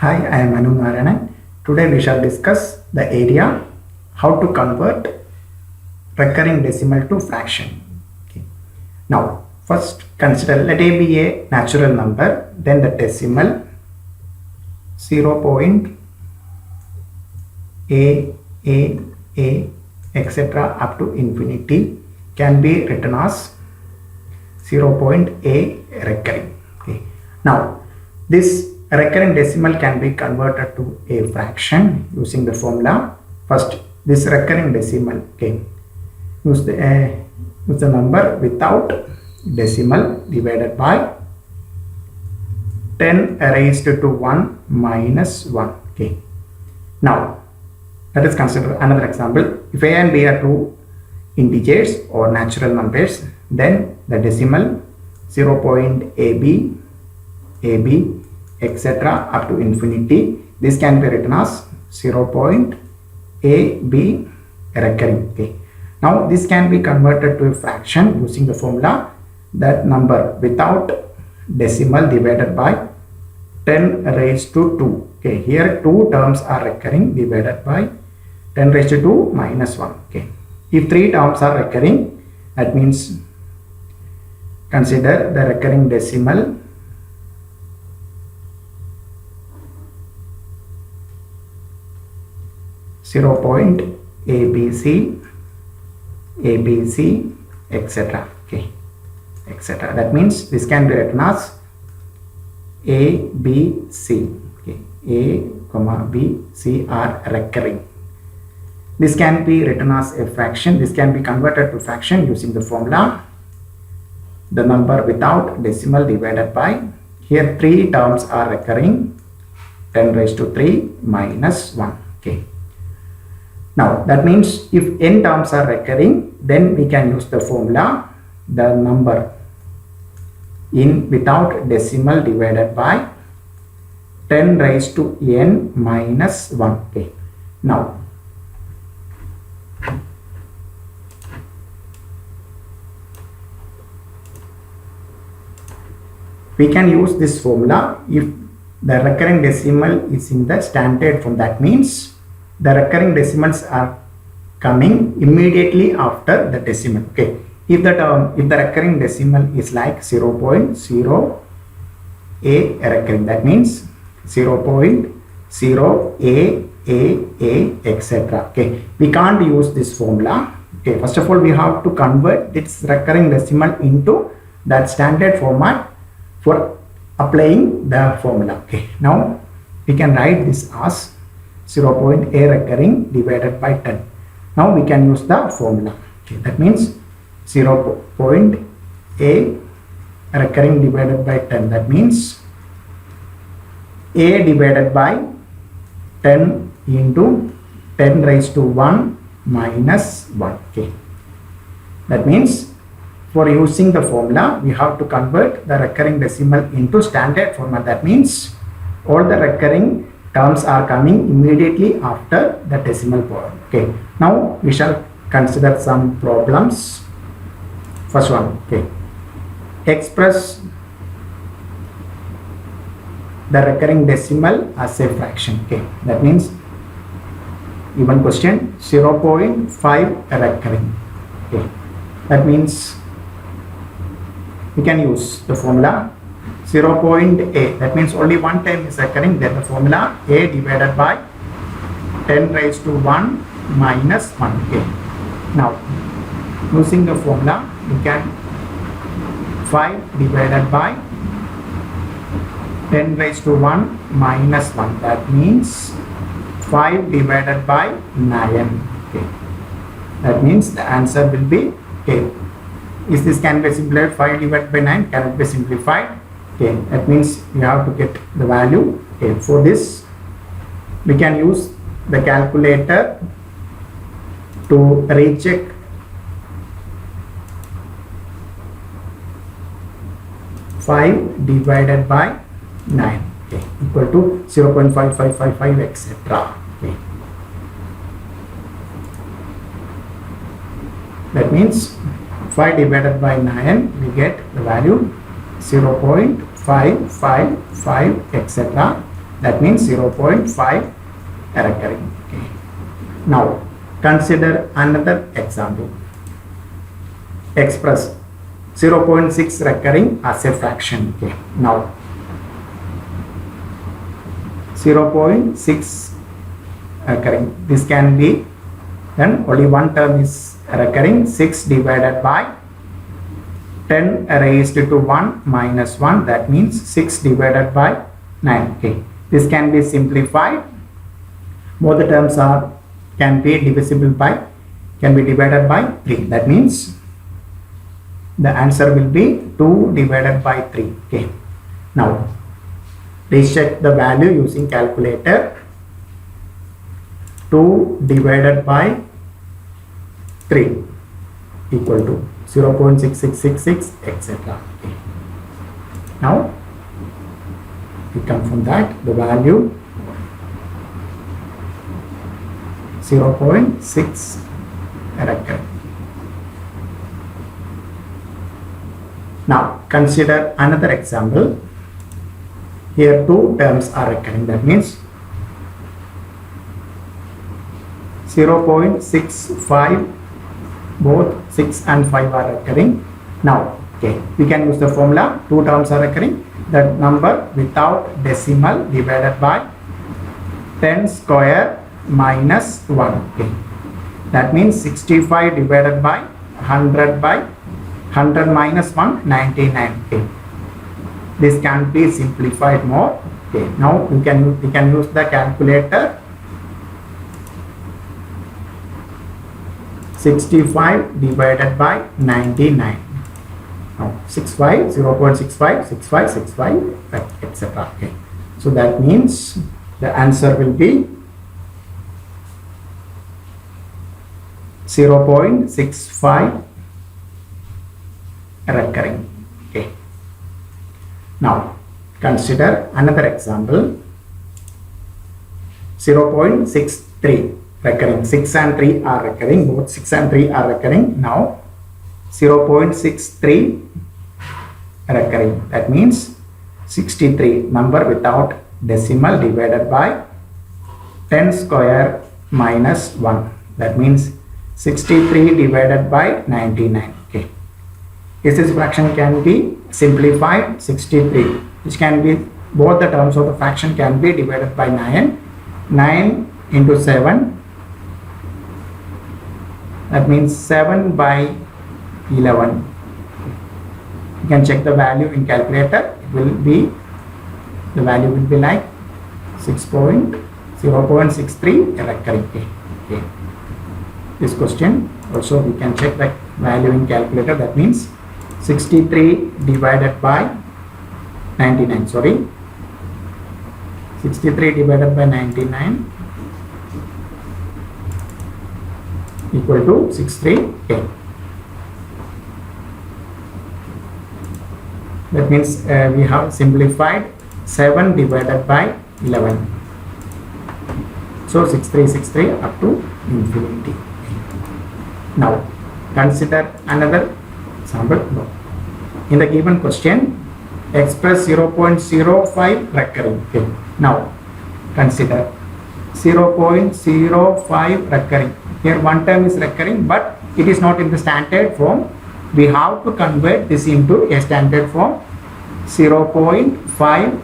Hi, I am Anu Narayanan. Today we shall discuss the area how to convert recurring decimal to fraction. Okay. Now, first consider let A be a natural number, then the decimal 0.a etc. up to infinity can be written as 0.a recurring. Okay. Now, this recurring decimal can be converted to a fraction using the formula. First, this recurring decimal, okay, use the number without decimal divided by 10 raised to 1 minus 1. Okay. Now, let us consider another example. If a and b are two integers or natural numbers, then the decimal 0.ab, etc. up to infinity, this can be written as 0.ab recurring. Okay. Now this can be converted to a fraction using the formula that number without decimal divided by 10 raised to 2. Okay, here two terms are recurring divided by 10 raised to 2 minus 1. Okay, if three terms are recurring, that means consider the recurring decimal 0.abc, etc. Okay, etc. That means this can be written as ABC. Okay, A, B, C are recurring. This can be written as a fraction. This can be converted to fraction using the formula the number without decimal divided by, here three terms are recurring, 10 raised to 3 minus 1. Okay. Now that means if n terms are recurring, then we can use the formula the number in without decimal divided by 10 raised to n minus 1. Okay. Now we can use this formula if the recurring decimal is in the standard form. That means the recurring decimals are coming immediately after the decimal. Okay, if the recurring decimal is like 0.0a recurring, that means 0.0a etc. Okay, we can't use this formula. Okay, first of all we have to convert this recurring decimal into that standard format for applying the formula. Okay, now we can write this as 0.a recurring divided by 10. Now we can use the formula. Okay, that means 0.a recurring divided by 10. That means a divided by 10 into 10 raised to 1 minus 1. Okay, that means for using the formula we have to convert the recurring decimal into standard format. That means all the recurring terms are coming immediately after the decimal point. Okay, now we shall consider some problems. First one, okay, express the recurring decimal as a fraction. Okay, that means even question 0.5 recurring. Okay, that means we can use the formula 0.a, that means only one time is recurring, then the formula a divided by 10 raised to 1 minus 1. Okay, now using the formula we can 5 divided by 10 raised to 1 minus 1, that means 5 divided by 9. Okay, that means the answer will be, okay, is this can be simplified, 5 divided by 9 cannot be simplified. Okay, that means you have to get the value. Okay, for this we can use the calculator to recheck (5) divided by 9, okay, equal to 0.5555 etc. Okay, that means 5 divided by 9 we get the value 0.555 etc. That means 0.5 recurring. Okay. Now consider another example. Express 0.6 recurring as a fraction. Okay. Now 0.6 recurring. This can be, then only one term is recurring. 6 divided by 10 raised to 1 minus 1. That means 6 divided by 9. Okay. This can be simplified. Both the terms can be divisible by, can be divided by 3. That means the answer will be 2 divided by 3. Okay. Now please check the value using calculator. 2 divided by 3 equal to 0.6666 etc. Okay. Now we confirm that the value 0.6 recurring. Now consider another example. Here two terms are recurring. That means 0.65, both 6 and 5 are recurring. Now okay, we can use the formula. Two terms are recurring. That number without decimal divided by 10 square minus 1. Okay. That means 65 divided by 100 by 100 minus 1, 99. Okay. This can be simplified more. Okay. Now we can use the calculator. 65 divided by 99. Now 65, 0.65, 65, 65, etc. Okay. So that means the answer will be 0.65 recurring. Okay. Now consider another example. 0.63 recurring. 6 and 3 are recurring. Both 6 and 3 are recurring. Now 0.63 recurring. That means 63 number without decimal divided by 10 square minus 1. That means 63 divided by 99. Okay. This fraction can be simplified. 63, which can be, both the terms of the fraction can be divided by 9. 9 into 7. That means 7 by 11. You can check the value in calculator. It will be, the value will be like 0.63 recurring. Okay. This question also we can check the value in calculator. That means 63 divided by 99. Sorry, 63 divided by 99 equal to 63. Okay. That means we have simplified 7 divided by 11. So 63 up to infinity. Now consider another example. In the given question, express 0.05 recurring. Okay. Now consider 0.05 recurring. Here one term is recurring, but it is not in the standard form. We have to convert this into a standard form. 0.5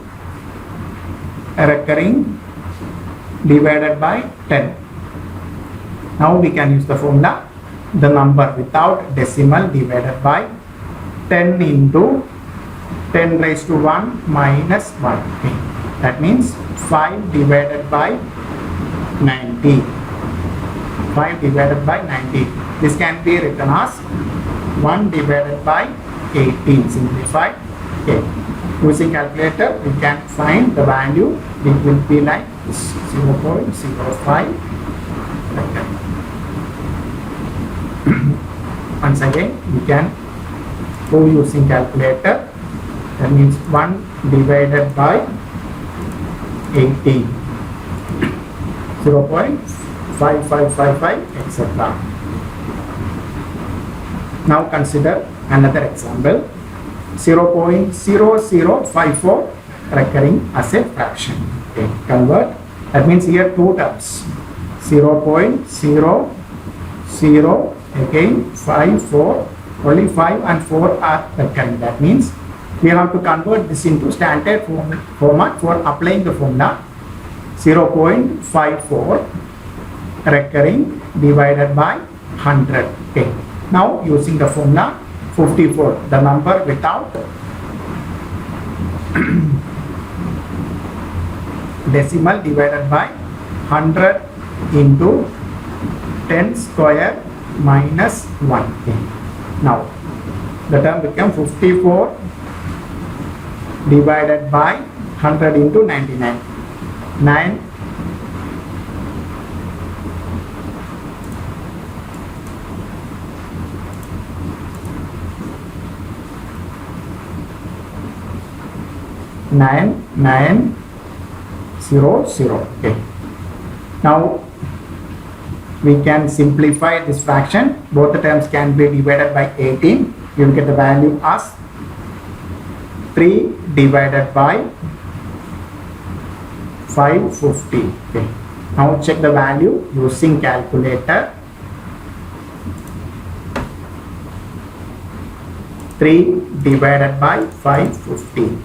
recurring divided by 10. Now we can use the formula. The number without decimal divided by 10 into 10 raised to 1 minus 1. Okay. That means 5 divided by 90. 5 divided by 90. This can be written as 1 divided by 18. Simplified. Okay. Using calculator, we can find the value. It will be like 0.05. Once again, we can go using calculator. That means 1 divided by 80. 0.5555 etc. Now consider another example. 0.0054 recurring as a fraction. Okay, convert. That means here two terms. 0.00 again 5 4, only 5 and 4 are recurring. That means we have to convert this into standard format for applying the formula. 0.54 recurring divided by 100. Okay, now using the formula 54, the number without decimal divided by 100 into 10 square minus 1. Okay. Now the term becomes 54 divided by 100 into 99. 9 9 0 0. Okay. Now we can simplify this fraction. Both the terms can be divided by 18. You will get the value as 3 divided by 550. Okay. Now check the value using calculator. 3 divided by 550.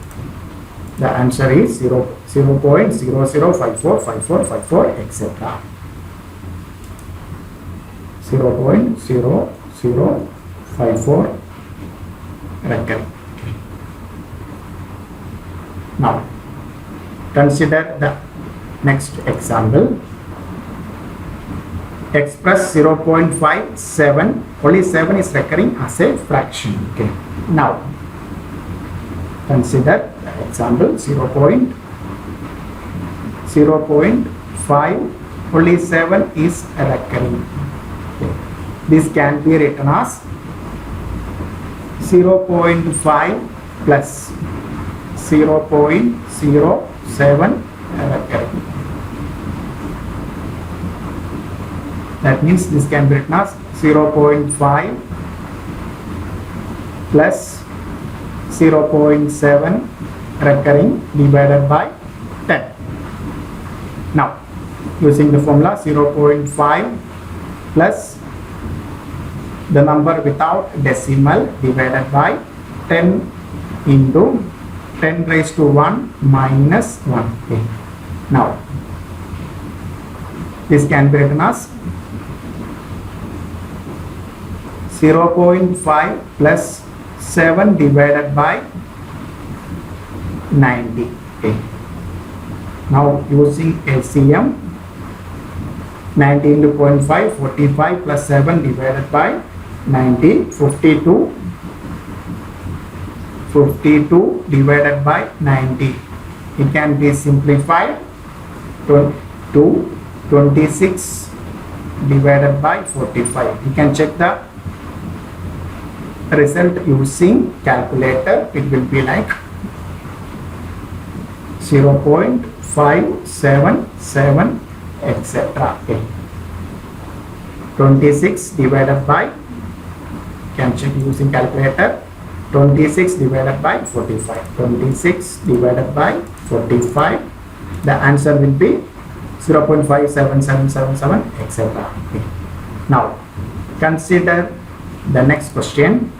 The answer is 0.00545454, etc. 0.0054 recurring. Now consider the next example. Express 0.57, only 7 is recurring as a fraction. Okay. Now consider the example 0.5, only 7 is recurring. Okay. This can be written as 0.5 plus 0.07 recurring. That means this can be written as 0.5 plus 0.7 recurring divided by 10. Now using the formula 0.5 plus the number without decimal divided by 10 into 10 raised to 1 minus 1. Okay. Now this can be written as 0.5 plus 7 divided by 90. Okay. Now using LCM, 90 into 0.5, 45 plus 7 divided by 90, 52. 52 divided by 90. It can be simplified to 26 divided by 45. You can check the result using calculator. It will be like 0.577, etc. Okay. 26 divided by, can check using calculator, 26 divided by 45. 26 divided by 45. The answer will be 0.57777, etc. Okay. Now consider the next question.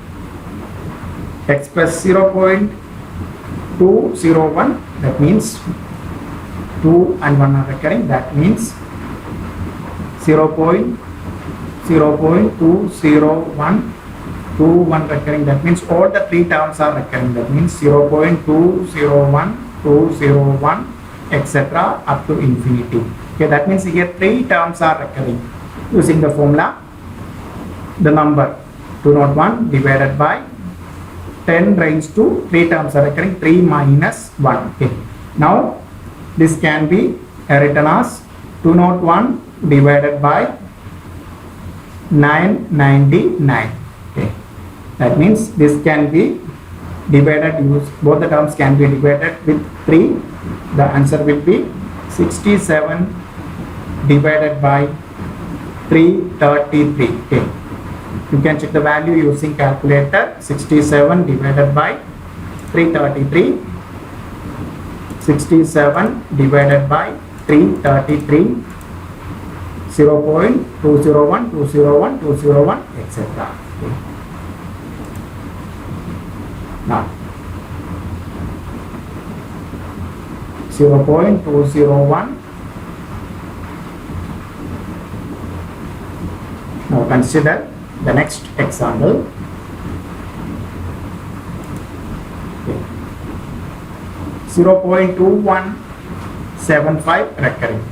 Express 0.201, that means 2 and 1 are recurring. That means 0.201 recurring. That means all the 3 terms are recurring. That means 0.201, 201, etc. up to infinity. Okay, that means here 3 terms are recurring. Using the formula, the number 201 divided by 10 raised to 3 terms are recurring, 3 minus 1. Okay. Now this can be written as 201 divided by 999. Okay. That means this can be divided, both the terms can be divided with 3. The answer will be 67 divided by 333. Okay. You can check the value using calculator. 67 divided by 333. 67 divided by 333, 0.201, 201, 201, etc. Okay. Now 0.201. Now consider the next example. Okay. 0.2175 recurring.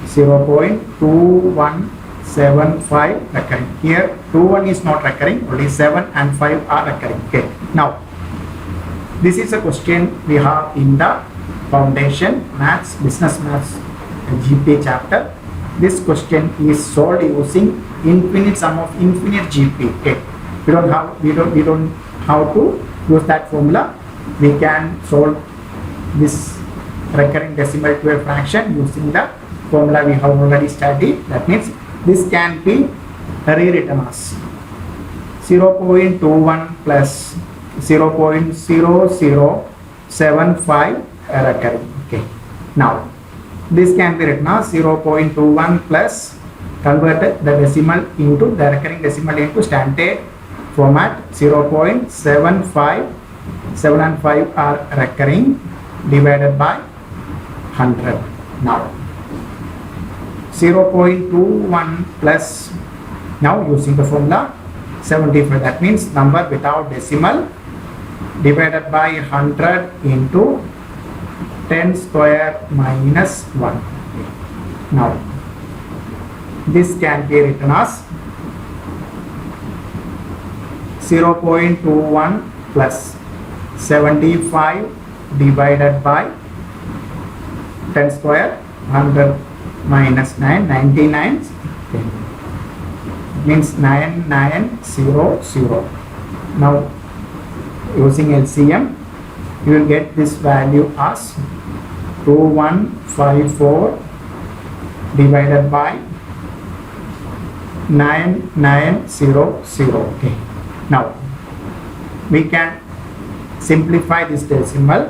0.2175 recurring. Here 21 is not recurring, only 7 and 5 are recurring. Okay. Now this is a question we have in the Foundation Maths, Business Maths GPA chapter. This question is solved using infinite sum of infinite GPA. Okay. We don't have to use that formula. We can solve this recurring decimal to a fraction using the formula we have already studied. That means this can be rewritten as 0.21 plus 0.0075 recurring. Okay. Now this can be written as 0.21 plus, converted the decimal into the recurring decimal into standard format, 0.75. 7 and 5 are recurring, divided by 100. Now 0.21 plus, now using the formula 75, that means number without decimal, divided by 100 into 10 square minus 1. Now this can be written as 0.21 plus 75 divided by 10 square, 100 minus 9, 99. Okay. Means 9900. Now using LCM, you will get this value as 2154 divided by 9900. Okay. Now we can simplify this decimal.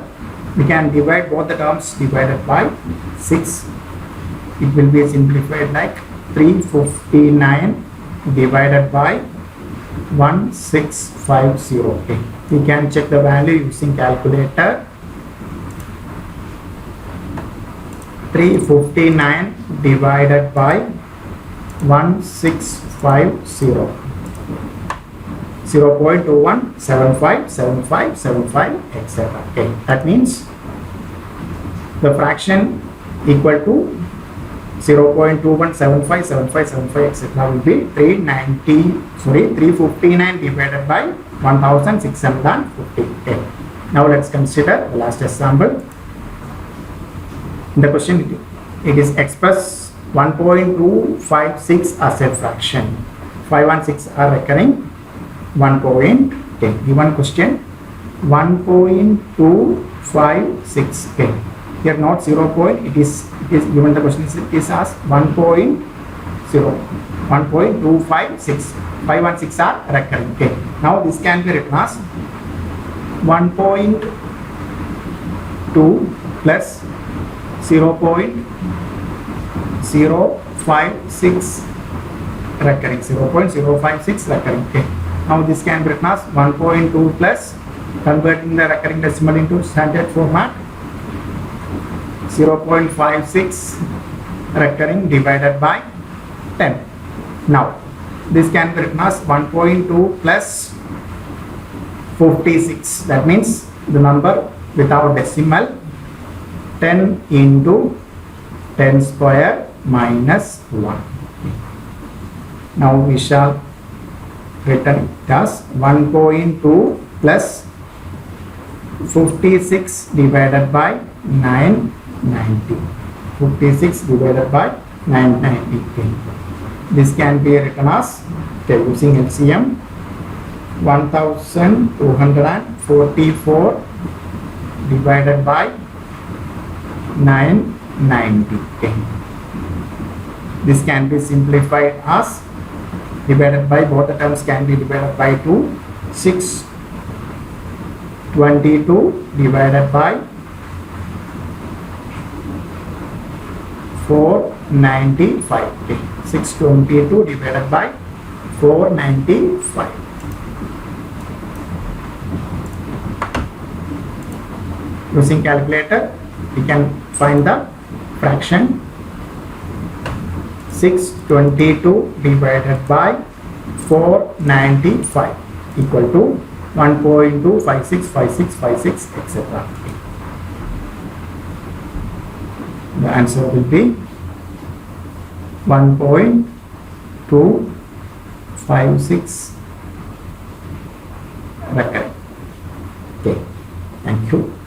We can divide both the terms divided by 6. It will be simplified like 359 divided by 1650. Okay. We can check the value using calculator. 359 divided by 1650. 0.21, 75, 75, 75, etc. Okay. That means the fraction equal to 0.21, 75, 75, 75, etc. will be 359 divided by 1650. Okay. Now let's consider the last example. In the question, it is express 1.256 as a fraction. 5 and 6 are recurring. 1 point, okay, given question 1.256. Okay, here not 0 point, it is given the question is as 1.0, 1.256. 5 and 6 are recurring. Okay, now this can be written as 1.2 plus 0.056 recurring, 0.056 recurring. Okay. Now this can be written as 1.2 plus, converting the recurring decimal into standard format, 0.56 recurring divided by 10. Now this can be written as 1.2 plus 56. That means the number without decimal, 10 into 10 square minus 1. Now we shall written it as 1.2 plus 56 divided by 990. 56 divided by 990. This can be written as, okay, using LCM, 1244 divided by 990. Okay. This can be simplified as divided by, both the terms can be divided by 2. 6 622 divided by 495. Okay. 622 divided by 495. Using calculator, we can find the fraction. 622 divided by 495 equal to 1.2565656, etc. The answer will be 1.256 recurring. Okay, thank you.